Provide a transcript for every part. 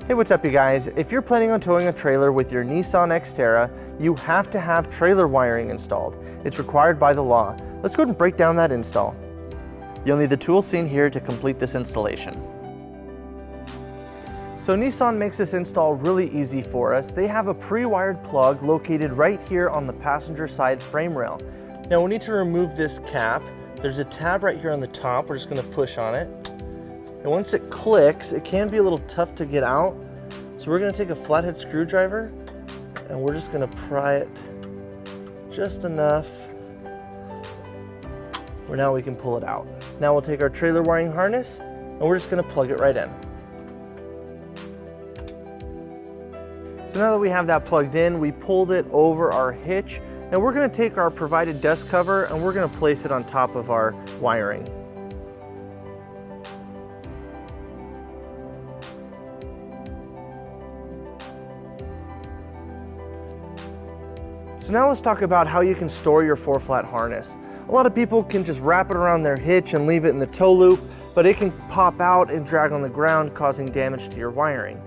Hey, what's up you guys? If you're planning on towing a trailer with your Nissan Xterra, you have to have trailer wiring installed. It's required by the law. Let's go ahead and break down that install. You'll need the tools seen here to complete this installation. So Nissan makes this install really easy for us. They have a pre-wired plug located right here on the passenger side frame rail. Now we need to remove this cap. There's a tab right here on the top. We're just going to push on it. And once it clicks, it can be a little tough to get out. So we're going to take a flathead screwdriver and we're just going to pry it just enough where now we can pull it out. Now we'll take our trailer wiring harness and we're just going to plug it right in. So now that we have that plugged in, we pulled it over our hitch and we're going to take our provided desk cover and we're going to place it on top of our wiring. So now let's talk about how you can store your 4-flat harness. A lot of people can just wrap it around their hitch and leave it in the tow loop, but it can pop out and drag on the ground, causing damage to your wiring.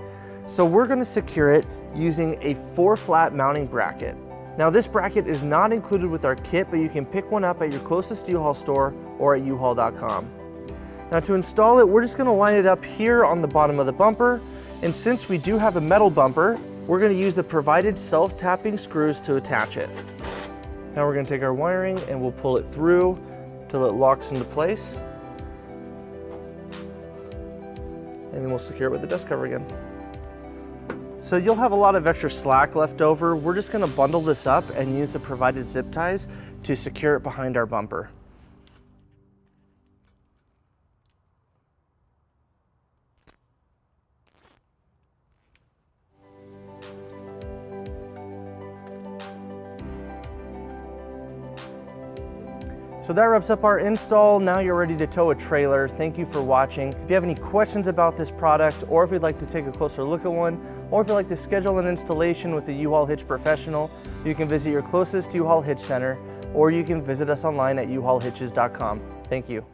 So we're going to secure it using a 4-flat mounting bracket. Now this bracket is not included with our kit, but you can pick one up at your closest U-Haul store or at uhaul.com. Now to install it, we're just going to line it up here on the bottom of the bumper, and since we do have a metal bumper, we're going to use the provided self-tapping screws to attach it. Now we're going to take our wiring and we'll pull it through till it locks into place. And then we'll secure it with the desk cover again. So you'll have a lot of extra slack left over. We're just going to bundle this up and use the provided zip ties to secure it behind our bumper. So that wraps up our install. Now you're ready to tow a trailer. Thank you for watching. If you have any questions about this product, or if you'd like to take a closer look at one, or if you'd like to schedule an installation with a U-Haul Hitch professional, you can visit your closest U-Haul Hitch center, or you can visit us online at uhaulhitches.com. Thank you.